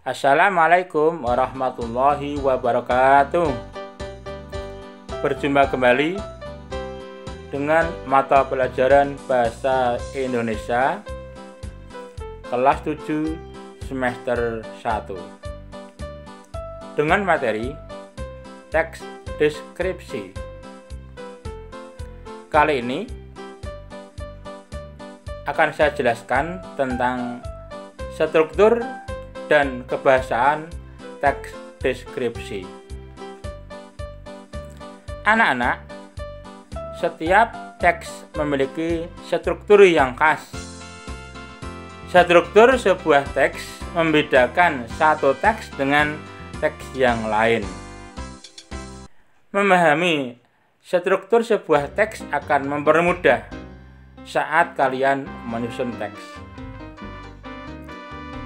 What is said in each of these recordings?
Assalamualaikum warahmatullahi wabarakatuh. Berjumpa kembali dengan mata pelajaran Bahasa Indonesia kelas 7 semester 1 dengan materi teks deskripsi. Kali ini akan saya jelaskan tentang struktur dan kebahasaan teks deskripsi. Anak-anak, setiap teks memiliki struktur yang khas. Struktur sebuah teks membedakan satu teks dengan teks yang lain. Memahami struktur sebuah teks akan mempermudah saat kalian menyusun teks.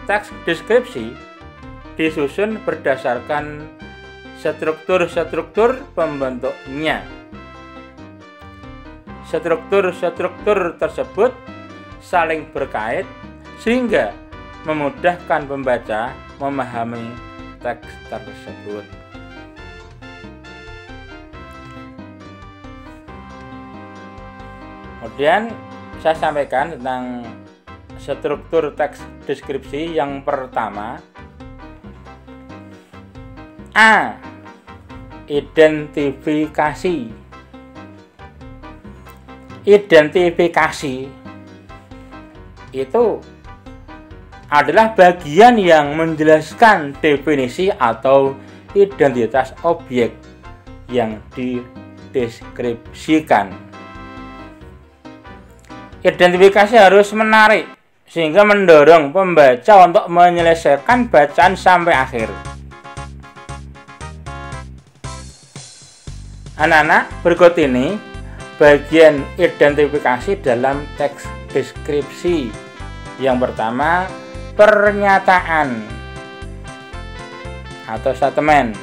Teks deskripsi disusun berdasarkan struktur pembentuknya. Struktur tersebut saling berkait sehingga memudahkan pembaca memahami teks tersebut. Kemudian saya sampaikan tentang struktur teks deskripsi. Yang pertama, A. Identifikasi. Identifikasi itu adalah bagian yang menjelaskan definisi atau identitas objek yang dideskripsikan. Identifikasi harus menarik sehingga mendorong pembaca untuk menyelesaikan bacaan sampai akhir. Anak-anak, berikut ini bagian identifikasi dalam teks deskripsi. Yang pertama, pernyataan atau statement,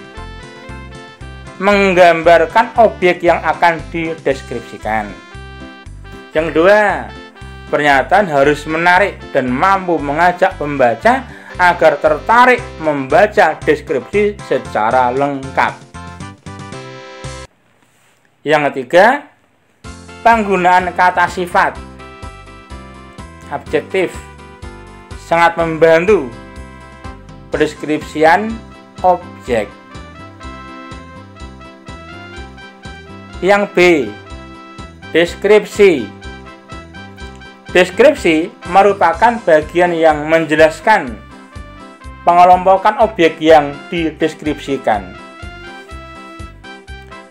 menggambarkan objek yang akan dideskripsikan. Yang kedua, pernyataan harus menarik dan mampu mengajak pembaca agar tertarik membaca deskripsi secara lengkap. Yang ketiga, penggunaan kata sifat adjektif sangat membantu pendeskripsian objek. Yang B, deskripsi. Deskripsi merupakan bagian yang menjelaskan pengelompokan objek yang dideskripsikan.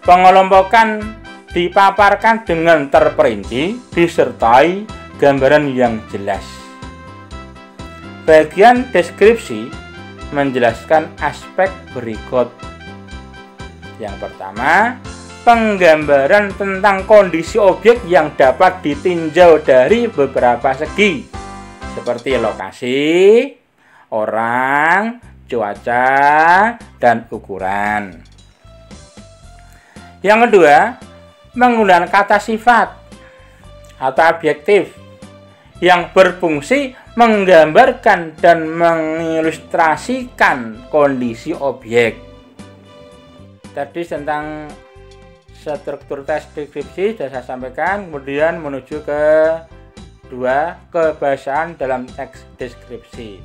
Pengelompokan dipaparkan dengan terperinci disertai gambaran yang jelas. Bagian deskripsi menjelaskan aspek berikut. Yang pertama, penggambaran tentang kondisi objek yang dapat ditinjau dari beberapa segi, seperti lokasi, orang, cuaca, dan ukuran. Yang kedua, menggunakan kata sifat atau adjektif yang berfungsi menggambarkan dan mengilustrasikan kondisi objek. Tadi tentang struktur teks deskripsi sudah saya sampaikan. Kemudian menuju ke dua, kebahasaan dalam teks deskripsi.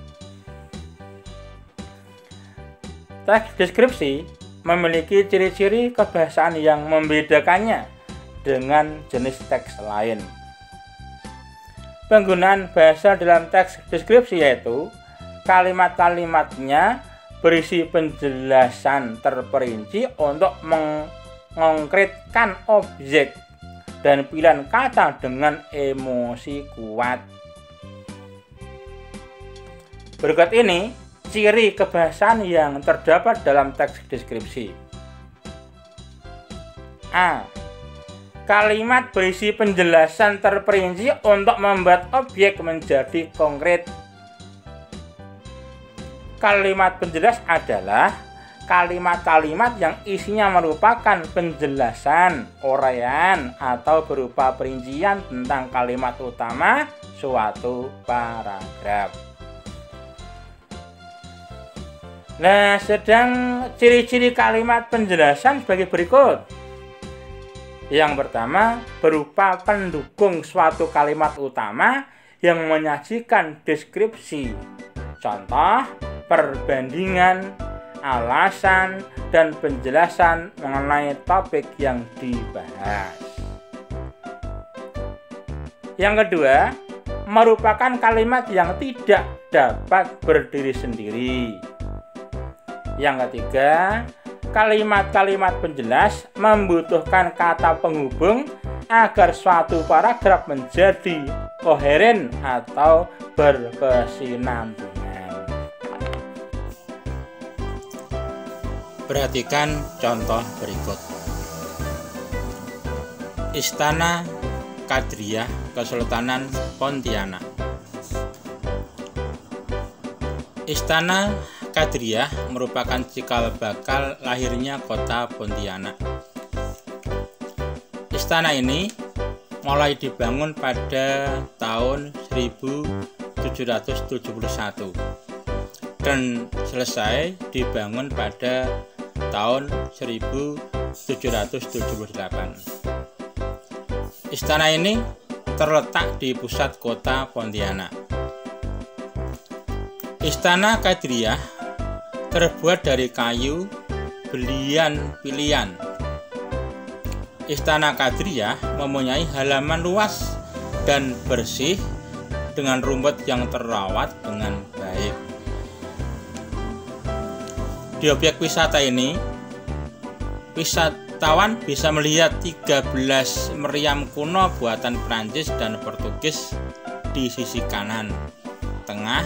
Teks deskripsi memiliki ciri-ciri kebahasaan yang membedakannya dengan jenis teks lain. Penggunaan bahasa dalam teks deskripsi yaitu kalimat-kalimatnya berisi penjelasan terperinci untuk mengkonkretkan objek dan pilihan kata dengan emosi kuat. Berikut ini ciri kebahasaan yang terdapat dalam teks deskripsi. A. Kalimat berisi penjelasan terperinci untuk membuat objek menjadi konkret. Kalimat penjelas adalah kalimat-kalimat yang isinya merupakan penjelasan, uraian, atau berupa perincian tentang kalimat utama suatu paragraf. Nah, sedang ciri-ciri kalimat penjelasan sebagai berikut. Yang pertama, berupa pendukung suatu kalimat utama yang menyajikan deskripsi, contoh, perbandingan, alasan, dan penjelasan mengenai topik yang dibahas. Yang kedua, merupakan kalimat yang tidak dapat berdiri sendiri. Yang ketiga, kalimat-kalimat penjelas membutuhkan kata penghubung agar suatu paragraf menjadi koheren atau berkesinambungan. Perhatikan contoh berikut. Istana Kadriyah Kesultanan Pontianak. Istana Kadriyah merupakan cikal bakal lahirnya kota Pontianak. Istana ini mulai dibangun pada tahun 1771 dan selesai dibangun pada tahun 1778. Istana ini terletak di pusat kota Pontianak. Istana Kadriyah terbuat dari kayu belian pilihan. Istana Kadriyah mempunyai halaman luas dan bersih dengan rumput yang terawat dengan baik. Di objek wisata ini, wisatawan bisa melihat 13 meriam kuno buatan Prancis dan Portugis di sisi kanan, tengah,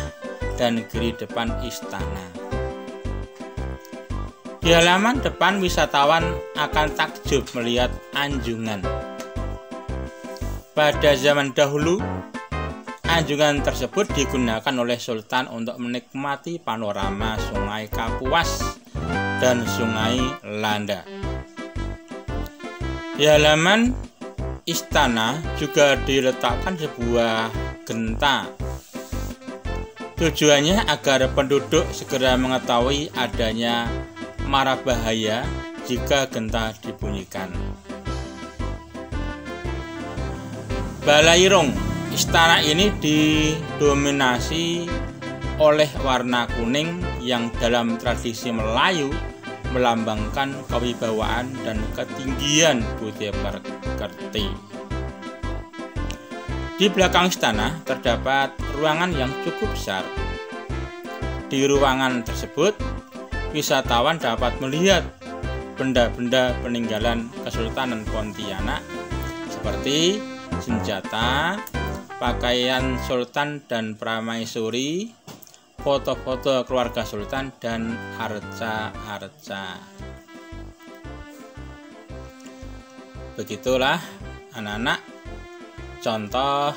dan kiri depan istana. Di halaman depan, wisatawan akan takjub melihat anjungan. Pada zaman dahulu, anjungan tersebut digunakan oleh Sultan untuk menikmati panorama Sungai Kapuas dan Sungai Landa. Di halaman istana juga diletakkan sebuah genta. Tujuannya agar penduduk segera mengetahui adanya mara bahaya jika genta dibunyikan. Balairung. Istana ini didominasi oleh warna kuning yang dalam tradisi Melayu melambangkan kewibawaan dan ketinggian budi pekerti. Di belakang istana terdapat ruangan yang cukup besar. Di ruangan tersebut, wisatawan dapat melihat benda-benda peninggalan Kesultanan Pontianak seperti senjata, pakaian sultan dan permaisuri, foto-foto keluarga sultan, dan arca-arca. Begitulah anak-anak contoh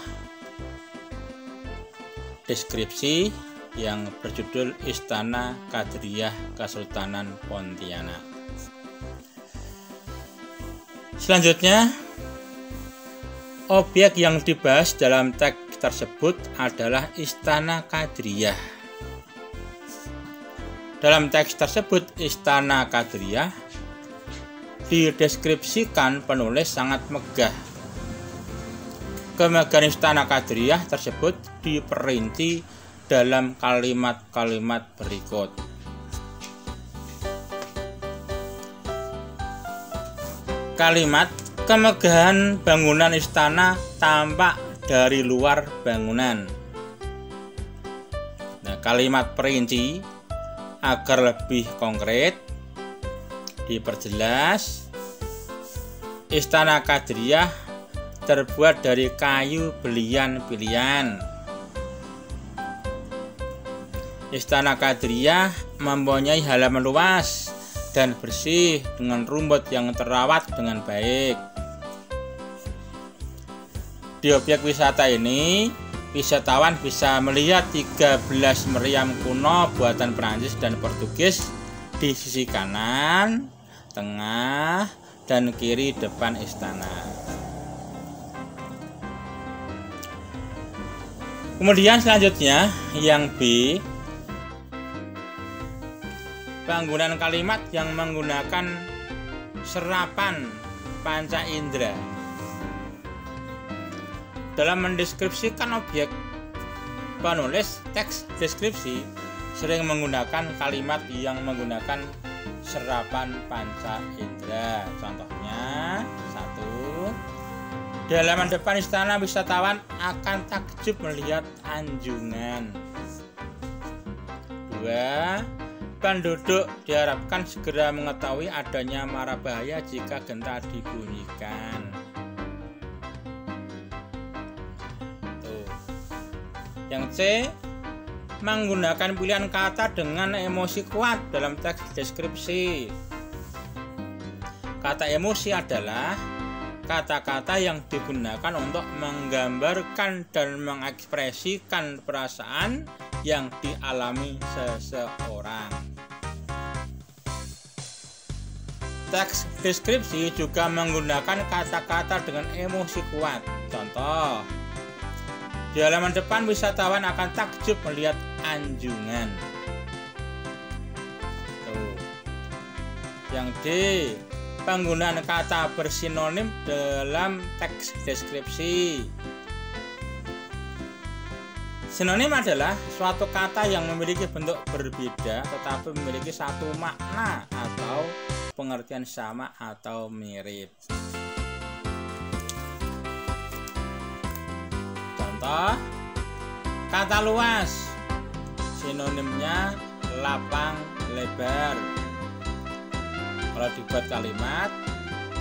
deskripsi yang berjudul Istana Kadriyah Kesultanan Pontianak. Selanjutnya, objek yang dibahas dalam teks tersebut adalah Istana Kadriyah. Dalam teks tersebut, Istana Kadriyah dideskripsikan penulis sangat megah. Kemegahan Istana Kadriyah tersebut diperinci dalam kalimat-kalimat berikut. Kalimat kemegahan bangunan istana tampak dari luar bangunan. Nah, kalimat perinci agar lebih konkret diperjelas. Istana Kadriyah terbuat dari kayu belian pilihan. Istana Kadriyah mempunyai halaman luas dan bersih dengan rumput yang terawat dengan baik. Di objek wisata ini, wisatawan bisa melihat 13 meriam kuno buatan Prancis dan Portugis di sisi kanan, tengah, dan kiri depan istana. Kemudian selanjutnya yang B, penggunaan kalimat yang menggunakan serapan panca indera. Dalam mendeskripsikan objek, penulis teks deskripsi sering menggunakan kalimat yang menggunakan serapan panca indera. Contohnya, 1. Di halaman depan istana wisatawan akan takjub melihat anjungan. 2. Penduduk diharapkan segera mengetahui adanya mara bahaya jika genta dibunyikan. Tuh. Yang C, menggunakan pilihan kata dengan emosi kuat dalam teks deskripsi. Kata emosi adalah kata-kata yang digunakan untuk menggambarkan dan mengekspresikan perasaan yang dialami seseorang. Teks deskripsi juga menggunakan kata-kata dengan emosi kuat. Contoh, di halaman depan wisatawan akan takjub melihat anjungan. Tuh. Yang D, penggunaan kata bersinonim dalam teks deskripsi. Sinonim adalah suatu kata yang memiliki bentuk berbeda tetapi memiliki satu makna atau pengertian sama atau mirip. Contoh, kata luas, sinonimnya lapang, lebar. Kalau dibuat kalimat,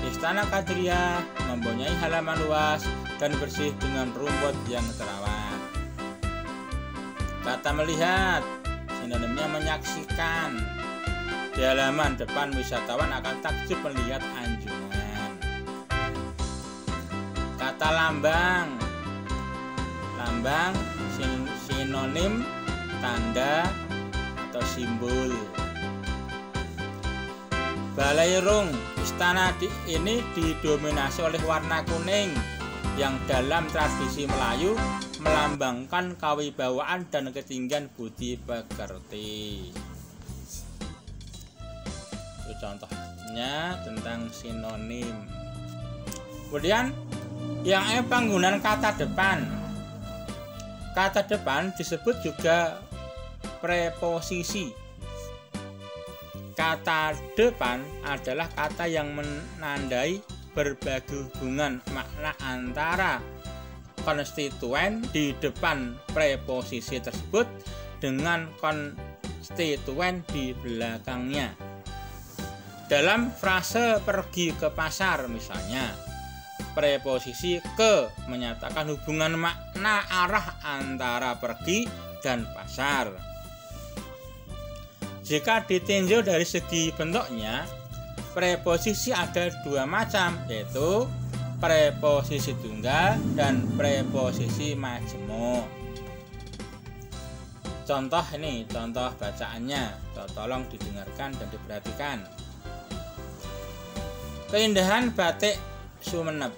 Istana Kadriah mempunyai halaman luas dan bersih dengan rumput yang terawat. Kata melihat, sinonimnya menyaksikan. Di halaman depan wisatawan akan takjub melihat anjungan. Kata lambang, lambang sinonim tanda atau simbol. Balairung, istana ini didominasi oleh warna kuning yang dalam tradisi Melayu melambangkan kewibawaan dan ketinggian budi pekerti. Itu contohnya tentang sinonim. Kemudian yang penggunaan kata depan. Kata depan disebut juga preposisi. Kata depan adalah kata yang menandai berbagai hubungan makna antara konstituen di depan preposisi tersebut dengan konstituen di belakangnya. Dalam frase pergi ke pasar misalnya, preposisi ke menyatakan hubungan makna arah antara pergi dan pasar. Jika ditinjau dari segi bentuknya, preposisi ada dua macam, yaitu preposisi tunggal dan preposisi majemuk. Contoh ini, contoh bacaannya. Tolong didengarkan dan diperhatikan. Keindahan batik Sumeneb.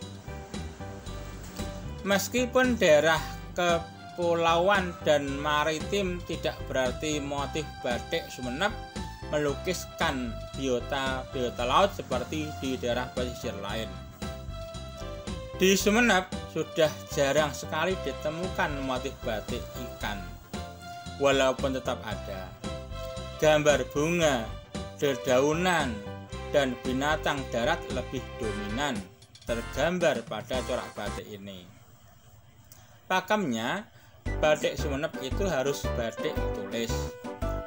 Meskipun daerah kepulauan dan maritim, tidak berarti motif batik Sumeneb melukiskan biota laut seperti di daerah pesisir lain. Di Sumeneb sudah jarang sekali ditemukan motif batik ikan, walaupun tetap ada. Gambar bunga, dedaunan, dan binatang darat lebih dominan tergambar pada corak batik ini. Pakemnya, batik Sumeneb itu harus batik tulis,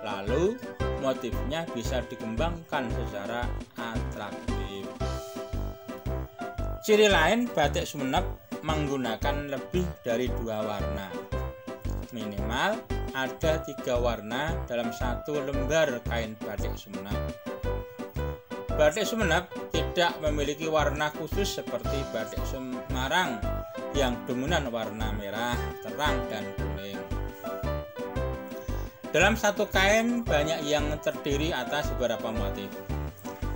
lalu motifnya bisa dikembangkan secara atraktif. Ciri lain batik Sumeneb menggunakan lebih dari 2 warna. Minimal ada 3 warna dalam satu lembar kain batik Sumeneb. Batik Sumeneb tidak memiliki warna khusus seperti batik Semarang yang dominan warna merah, terang, dan kuning. Dalam satu kain banyak yang terdiri atas beberapa motif.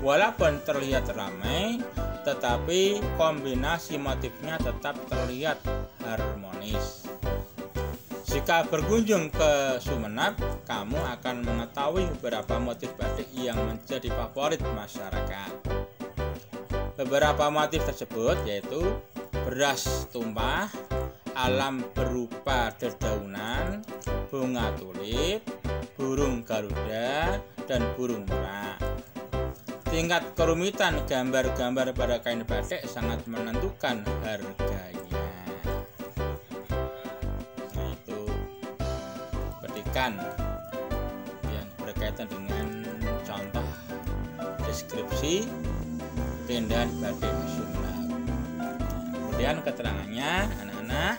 Walaupun terlihat ramai, tetapi kombinasi motifnya tetap terlihat harmonis. Jika berkunjung ke Sumenep, kamu akan mengetahui beberapa motif batik yang menjadi favorit masyarakat. Beberapa motif tersebut yaitu beras tumpah, alam berupa dedaunan, bunga tulip, burung garuda, dan burung merak. Tingkat kerumitan gambar-gambar pada kain batik sangat menentukan harganya. Nah, itu petikan yang berkaitan dengan contoh deskripsi keindahan batik Sumenep. Kemudian keterangannya, anak-anak,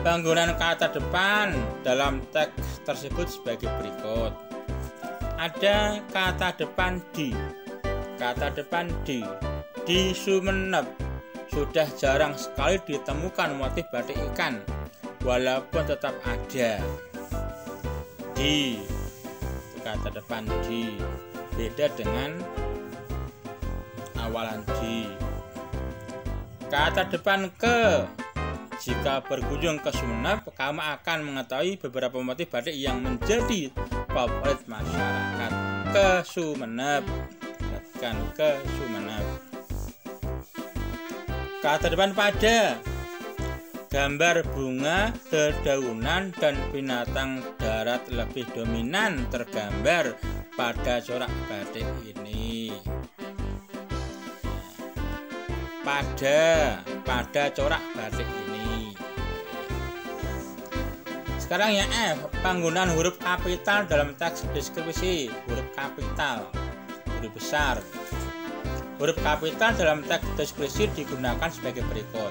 penggunaan kata depan dalam teks tersebut sebagai berikut. Ada kata depan di. Kata depan di Sumenep sudah jarang sekali ditemukan motif batik ikan, walaupun tetap ada. Di, kata depan di, beda dengan awalan di. Kata depan ke. Jika berkunjung ke Sumenep, kamu akan mengetahui beberapa motif batik yang menjadi favorit masyarakat. Ke Sumenep. Ke Sumenep. Kata depan pada. Gambar bunga, dedaunan, dan binatang darat lebih dominan tergambar pada corak batik ini. Pada corak batik ini. Sekarang yang F, penggunaan huruf kapital dalam teks deskripsi. Huruf kapital, huruf besar. Huruf kapital dalam teks deskripsi digunakan sebagai berikut.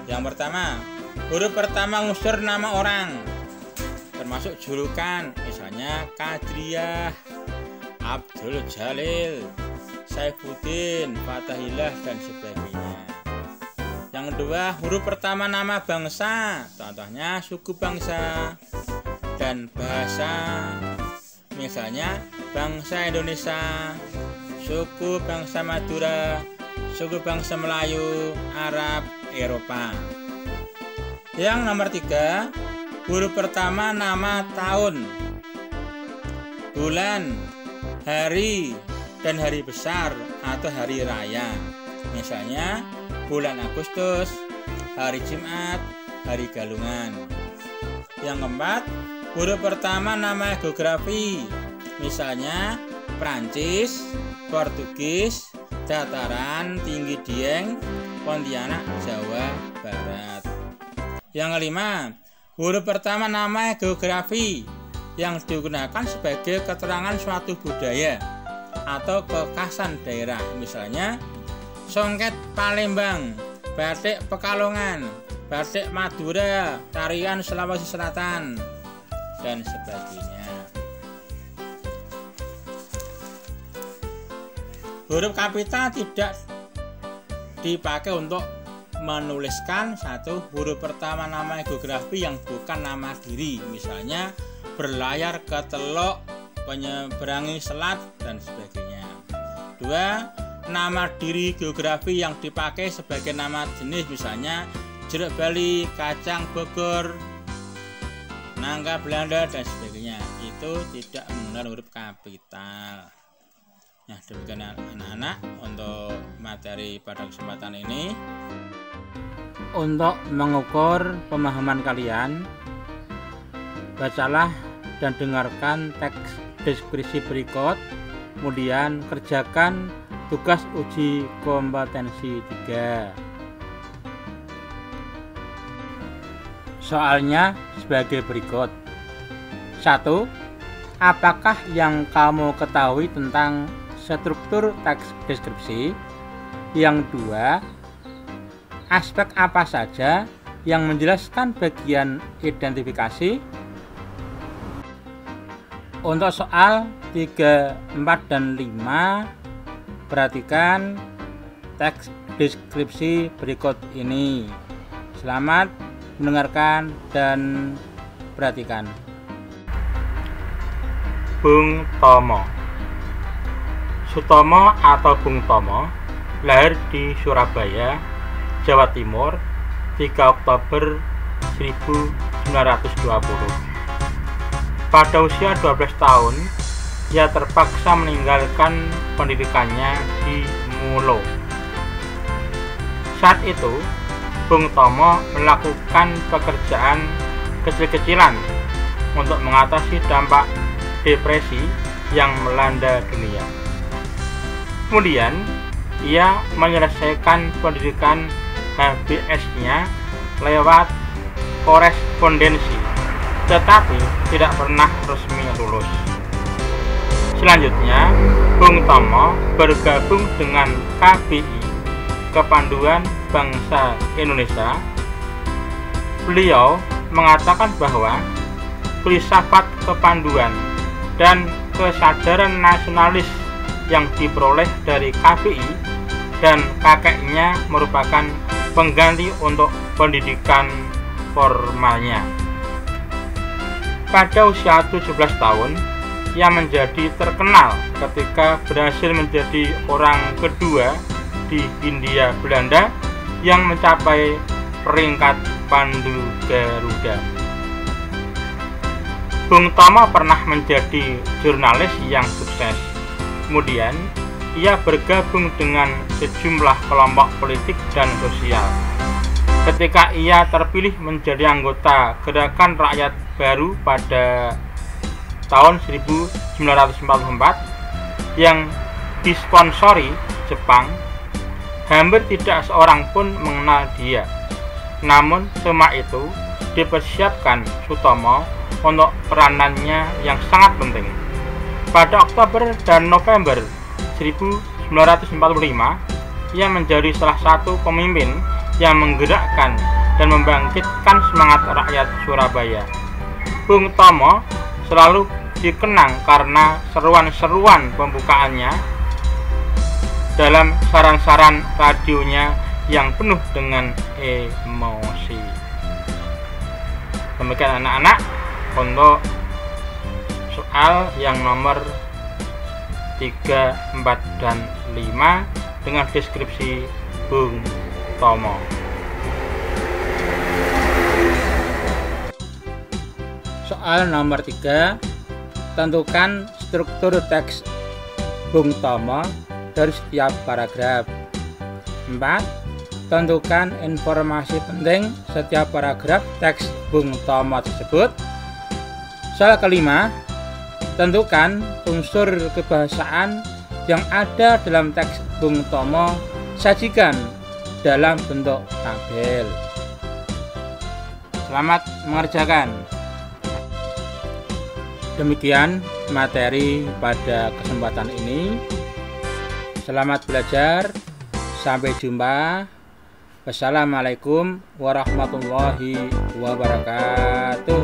Yang pertama, huruf pertama unsur nama orang, termasuk julukan, misalnya Kadriah, Abdul Jalil, Saifuddin, Fatahillah, dan sebagainya. Yang kedua, huruf pertama nama bangsa, contohnya suku bangsa dan bahasa, misalnya bangsa Indonesia, suku bangsa Madura, suku bangsa Melayu, Arab, Eropa. Yang nomor 3, huruf pertama nama tahun, bulan, hari, dan hari besar atau hari raya, misalnya bulan Agustus, hari Jumat, hari Galungan. Yang keempat, huruf pertama nama geografi, misalnya Prancis, Portugis, dataran tinggi Dieng, Pontianak, Jawa Barat. Yang kelima, huruf pertama nama geografi yang digunakan sebagai keterangan suatu budaya atau kekhasan daerah, misalnya songket Palembang, batik Pekalongan, batik Madura, tarian Sulawesi Selatan, dan sebagainya. Huruf kapital tidak dipakai untuk menuliskan satu huruf pertama nama geografi yang bukan nama diri, misalnya berlayar ke Teluk, menyeberangi selat, dan sebagainya. 2. Nama diri geografi yang dipakai sebagai nama jenis, misalnya jeruk Bali, kacang Bogor, nangka Belanda, dan sebagainya. Itu tidak menggunakan huruf kapital. Nah, demikian anak-anak untuk materi pada kesempatan ini. Untuk mengukur pemahaman kalian, bacalah dan dengarkan teks deskripsi berikut, kemudian kerjakan tugas uji kompetensi 3. Soalnya sebagai berikut. 1. Apakah yang kamu ketahui tentang struktur teks deskripsi? Yang 2, aspek apa saja yang menjelaskan bagian identifikasi? Untuk soal 3, 4, dan 5, perhatikan teks deskripsi berikut ini. Selamat mendengarkan dan perhatikan. Bung Tomo. Sutomo atau Bung Tomo lahir di Surabaya, Jawa Timur, 3 Oktober 1900. 1920. Pada usia 12 tahun, ia terpaksa meninggalkan pendidikannya di Mulo. Saat itu, Bung Tomo melakukan pekerjaan kecil-kecilan untuk mengatasi dampak depresi yang melanda dunia. Kemudian, ia menyelesaikan pendidikan HBS-nya lewat korespondensi, tetapi tidak pernah resmi lulus. Selanjutnya, Bung Tomo bergabung dengan KBI, Kepanduan Bangsa Indonesia. Beliau mengatakan bahwa filsafat kepanduan dan kesadaran nasionalis yang diperoleh dari KBI dan kakeknya merupakan pengganti untuk pendidikan formalnya. Pada usia 17 tahun, ia menjadi terkenal ketika berhasil menjadi orang kedua di Hindia Belanda yang mencapai peringkat pandu Garuda. Bung Tomo pernah menjadi jurnalis yang sukses. Kemudian, ia bergabung dengan sejumlah kelompok politik dan sosial. Ketika ia terpilih menjadi anggota Gerakan Rakyat Baru pada tahun 1944 yang disponsori Jepang, hampir tidak seorang pun mengenal dia. Namun, semua itu dipersiapkan Sutomo untuk peranannya yang sangat penting. Pada Oktober dan November 1945, ia menjadi salah satu pemimpin yang menggerakkan dan membangkitkan semangat rakyat Surabaya. Bung Tomo selalu dikenang karena seruan-seruan pembukaannya dalam saran-saran radionya yang penuh dengan emosi. Demikian anak-anak untuk soal yang nomor 3, 4, dan 5 dengan deskripsi Bung Tomo. Soal nomor 3, tentukan struktur teks Bung Tomo dari setiap paragraf. 4. Tentukan informasi penting setiap paragraf teks Bung Tomo tersebut. Soal kelima, tentukan unsur kebahasaan yang ada dalam teks Bung Tomo, sajikan dalam bentuk tabel. Selamat mengerjakan. Demikian materi pada kesempatan ini. Selamat belajar. Sampai jumpa. Wassalamualaikum warahmatullahi wabarakatuh.